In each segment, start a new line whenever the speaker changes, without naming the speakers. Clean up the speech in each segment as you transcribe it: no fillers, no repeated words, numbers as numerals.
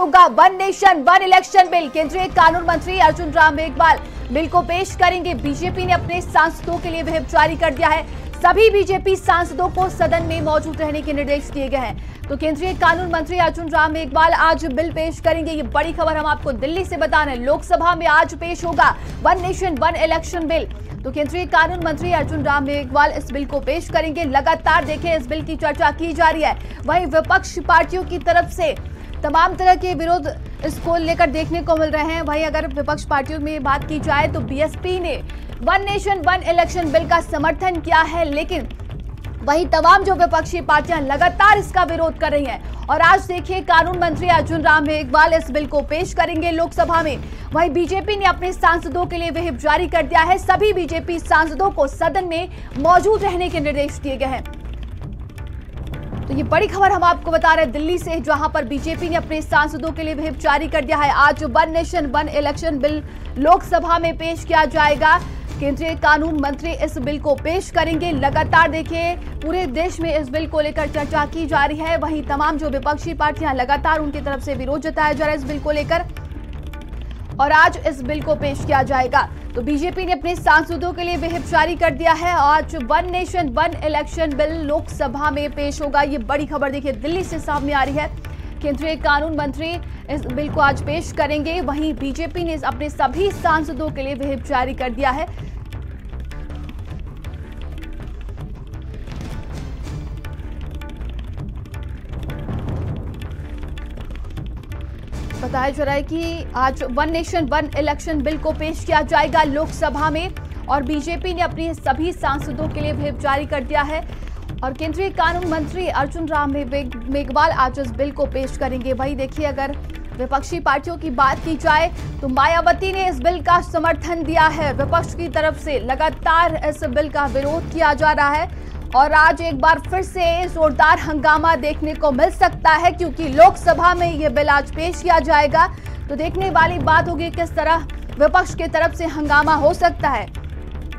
होगा one nation one election bill. केंद्रीय कानून मंत्री अर्जुन राम मेघवाल बिल को पेश करेंगे। बीजेपी ने अपने सांसदों के लिए व्हिप जारी कर दिया है। सभी बीजेपी सांसदों को सदन में मौजूद रहने के निर्देश दिए गए हैं। तो केंद्रीय कानून मंत्री अर्जुन राम मेघवाल आज बिल पेश करेंगे। ये बड़ी खबर हम आपको दिल्ली से बता रहे हैं। लोकसभा में आज पेश होगा one nation one election bill. तो केंद्रीय कानून मंत्री अर्जुन राम मेघवाल इस बिल को पेश करेंगे। लगातार देखिए इस बिल की चर्चा की जा रही है। वहीं विपक्ष पार्टियों की तरफ से तमाम तरह के विरोध इसको लेकर देखने को मिल रहे हैं। वहीं अगर विपक्ष पार्टियों में बात की जाए तो बीएसपी ने one nation one election bill का समर्थन किया है, लेकिन वहीं तमाम जो विपक्षी पार्टियां लगातार इसका विरोध कर रही हैं। और आज देखिए कानून मंत्री अर्जुन राम मेघवाल इस बिल को पेश करेंगे लोकसभा में। वहीं बीजेपी ने अपने सांसदों के लिए व्हिप जारी कर दिया है। सभी बीजेपी सांसदों को सदन में मौजूद रहने के निर्देश दिए गए हैं। तो ये बड़ी खबर हम आपको बता रहे हैं दिल्ली से, जहां पर बीजेपी ने अपने सांसदों के लिए व्हिप जारी कर दिया है। आज one nation one election bill Lok Sabha में पेश किया जाएगा। केंद्रीय कानून मंत्री इस बिल को पेश करेंगे। लगातार देखिए पूरे देश में इस बिल को लेकर चर्चा की जा रही है। वहीं तमाम जो विपक्षी पार्टियां लगातार उनकी तरफ से विरोध जताया जा रहा है इस बिल को लेकर, और आज इस बिल को पेश किया जाएगा। तो बीजेपी ने अपने सांसदों के लिए व्हिप जारी कर दिया है। आज one nation one election bill Lok Sabha में पेश होगा। ये बड़ी खबर देखिए दिल्ली से सामने आ रही है। केंद्रीय कानून मंत्री इस बिल को आज पेश करेंगे। वहीं बीजेपी ने अपने सभी सांसदों के लिए व्हिप जारी कर दिया है। बताया जा रहा है कि आज one nation one election bill को पेश किया जाएगा लोकसभा में, और बीजेपी ने अपने सभी सांसदों के लिए व्हिप जारी कर दिया है। और केंद्रीय कानून मंत्री अर्जुन राम मेघवाल आज इस बिल को पेश करेंगे। वही देखिए अगर विपक्षी पार्टियों की बात की जाए तो मायावती ने इस बिल का समर्थन दिया है। विपक्ष की तरफ से लगातार इस बिल का विरोध किया जा रहा है, और आज एक बार फिर से जोरदार हंगामा देखने को मिल सकता है, क्योंकि लोकसभा में यह बिल आज पेश किया जाएगा। तो देखने वाली बात होगी किस तरह विपक्ष की तरफ से हंगामा हो सकता है।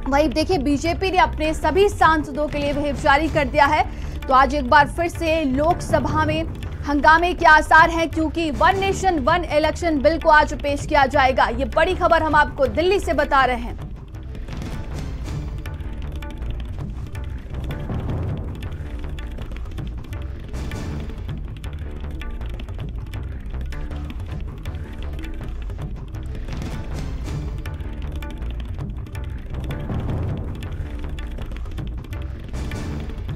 वहीं देखिए बीजेपी ने अपने सभी सांसदों के लिए व्हिप जारी कर दिया है। तो आज एक बार फिर से लोकसभा में हंगामे के आसार हैं, क्योंकि one nation one election bill को आज पेश किया जाएगा। ये बड़ी खबर हम आपको दिल्ली से बता रहे हैं।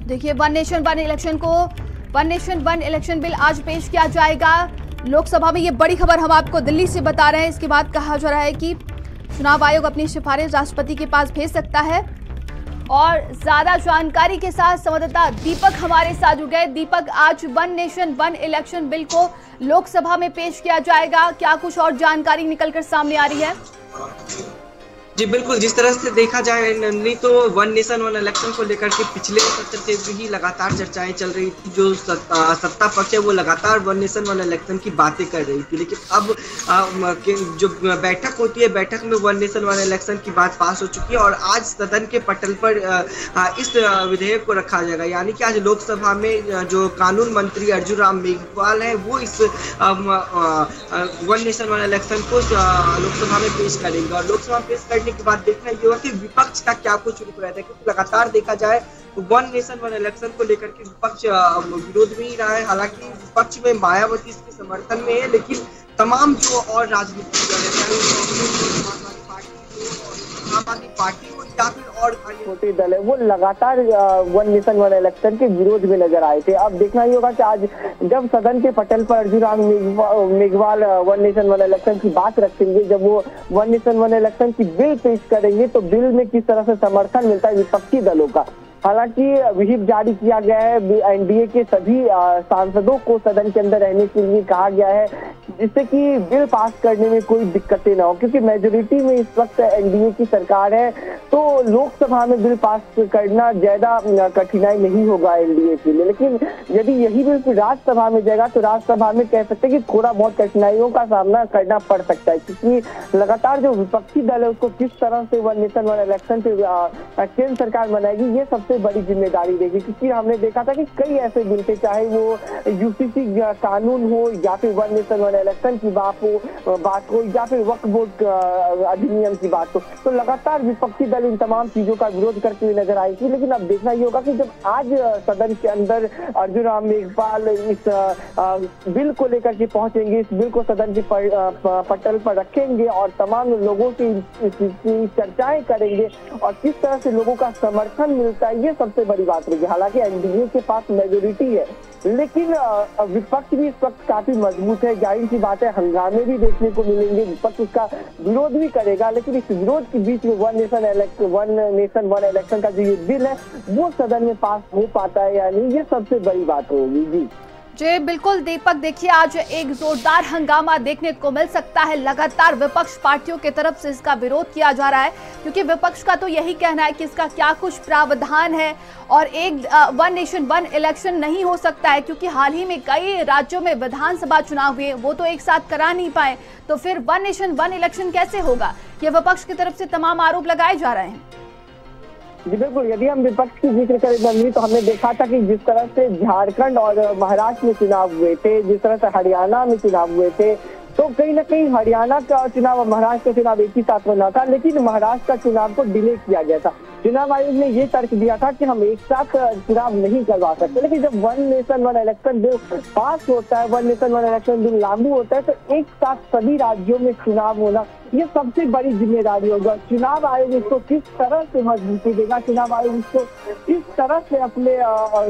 देखिए one nation one election bill आज पेश किया जाएगा लोकसभा में। ये बड़ी खबर हम आपको दिल्ली से बता रहे हैं। इसके बाद कहा जा रहा है कि चुनाव आयोग अपनी सिफारिश राष्ट्रपति के पास भेज सकता है। और ज्यादा जानकारी के साथ संवाददाता दीपक हमारे साथ जुड़ गए। दीपक, आज one nation one election bill को लोकसभा में पेश किया जाएगा, क्या कुछ और जानकारी निकलकर सामने आ रही है?
जी बिल्कुल, जिस तरह से देखा जाए नंदिनी, तो वन नेशन वन इलेक्शन को लेकर के पिछले सत्र से ही लगातार चर्चाएं चल रही थी। जो सत्ता पक्ष है वो लगातार वन नेशन वन इलेक्शन की बातें कर रही थी, लेकिन अब जो बैठक होती है, बैठक में वन नेशन वन इलेक्शन की बात पास हो चुकी है, और आज सदन के पटल पर इस विधेयक को रखा जाएगा। यानी कि आज लोकसभा में जो कानून मंत्री अर्जुन राम मेघवाल है वो इस वन नेशन वन इलेक्शन को लोकसभा में पेश करेंगे। और लोकसभा में पेश करने के बाद देखना ये होगा कि विपक्ष का क्या कुछ रुख रहता है, क्योंकि लगातार देखा जाए तो वन नेशन वन इलेक्शन को लेकर के विपक्ष विरोध में ही रहा है। हालांकि विपक्ष में मायावती इसके समर्थन में है, लेकिन तमाम जो और राजनीतिक दल आम आदमी पार्टी हो या फिर और छोटे दल है वो लगातार वन नेशन वन इलेक्शन के विरोध में नजर आए थे। अब देखना ही होगा कि आज जब सदन के पटल पर Arjun Ram Meghwal one nation one election की बात रखेंगे, जब वो वन नेशन वन इलेक्शन की बिल पेश करेंगे, तो बिल में किस तरह से समर्थन मिलता है विपक्षी दलों का। हालांकि व्हिप जारी किया गया है। एनडीए के सभी सांसदों को सदन के अंदर रहने के लिए कहा गया है, जिससे कि बिल पास करने में कोई दिक्कतें ना हो, क्योंकि मेजोरिटी में इस वक्त एनडीए की सरकार है। तो लोकसभा में बिल पास करना ज्यादा कठिनाई नहीं होगा एनडीए के लिए। लेकिन यदि यही बिल राज्यसभा में जाएगा तो राज्यसभा में कह सकते हैं कि थोड़ा बहुत कठिनाइयों का सामना करना पड़ सकता है, क्योंकि लगातार जो विपक्षी दल है उसको किस तरह से वन नेशन वन इलेक्शन से केंद्र सरकार बनाएगी, ये सबसे बड़ी जिम्मेदारी देगी। क्योंकि हमने देखा था कि कई ऐसे बिल थे, चाहे वो यूसीसी कानून हो या फिर वन नेशन वन इलेक्शन की बात हो या फिर वक्फ बोर्ड अधिनियम की बात हो, तो लगातार विपक्षी दल इन तमाम चीजों का विरोध करते हुए नजर आई थी। लेकिन अब देखना ये होगा कि जब आज सदन के अंदर अर्जुन राम मेघवाल इस बिल को लेकर के पहुंचेंगे, इस बिल को सदन की पटल पर रखेंगे और तमाम लोगों से चर्चाएं करेंगे और किस तरह से लोगों का समर्थन मिलता है, ये सबसे बड़ी बात रहेगी। हालांकि एनडीए के पास मेजोरिटी है, लेकिन विपक्ष भी इस वक्त काफी मजबूत है। जाहिर सी बात है, हंगामे भी देखने को मिलेंगे, विपक्ष उसका विरोध भी करेगा, लेकिन इस विरोध के बीच में वन नेशन वन इलेक्शन का जो ये बिल है वो सदन में पास हो पाता है या नहीं, ये सबसे बड़ी बात होगी।
जी बिल्कुल दीपक, देखिए आज एक जोरदार हंगामा देखने को मिल सकता है। लगातार विपक्ष पार्टियों की तरफ से इसका विरोध किया जा रहा है, क्योंकि विपक्ष का तो यही कहना है कि इसका क्या कुछ प्रावधान है और एक वन नेशन वन इलेक्शन नहीं हो सकता है, क्योंकि हाल ही में कई राज्यों में विधानसभा चुनाव हुए, वो तो एक साथ करा नहीं पाए, तो फिर वन नेशन वन इलेक्शन कैसे होगा? ये विपक्ष की तरफ से तमाम आरोप लगाए जा रहे हैं।
जी बिल्कुल, यदि हम विपक्ष की जिक्र करें तो हमने देखा था कि जिस तरह से झारखंड और महाराष्ट्र में चुनाव हुए थे, जिस तरह से हरियाणा में चुनाव हुए थे, तो कहीं ना कहीं हरियाणा का चुनाव और महाराष्ट्र का चुनाव एक ही साथ होना था, लेकिन महाराष्ट्र का चुनाव को डिले किया गया था। चुनाव आयोग ने ये तर्क दिया था कि हम एक साथ चुनाव नहीं करवा सकते, लेकिन जब one nation one election bill pass होता है, one nation one election bill लागू होता है, तो एक साथ सभी राज्यों में चुनाव होना ये सबसे बड़ी जिम्मेदारी होगा। चुनाव आयोग इसको किस तरह से मजबूती देगा, चुनाव आयोग इसको किस तरह से अपने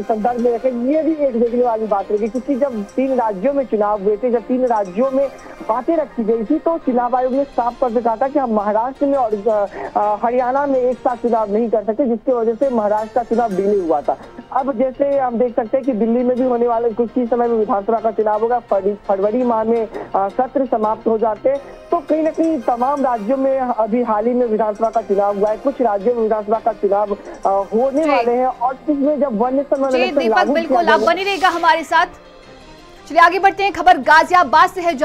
संदर्भ में रखेगा, ये भी एक देखने वाली बात रहेगी। क्योंकि जब 3 राज्यों में चुनाव हुए थे, जब 3 राज्यों में बातें रखी गई थी, तो चुनाव आयोग ने साफ कर कहा था कि हम महाराष्ट्र में और हरियाणा में एक साथ चुनाव नहीं कर सकते, जिसकी वजह से महाराष्ट्र का चुनाव डिले हुआ था। अब जैसे हम देख सकते हैं कि दिल्ली में भी होने वाले कुछ ही समय में विधानसभा का चुनाव होगा, फरवरी माह में सत्र समाप्त हो जाते हैं, तो कहीं ना कहीं तमाम राज्यों में अभी हाल ही में विधानसभा का चुनाव हुआ है, कुछ राज्यों में विधानसभा का चुनाव होने वाले हैं और इसमें जब वन नेशन वन इलेक्शन
दीपक बिल्कुल आप बनी रहेगा हमारे साथ। चलिए आगे बढ़ते हैं, खबर गाजियाबाद से है।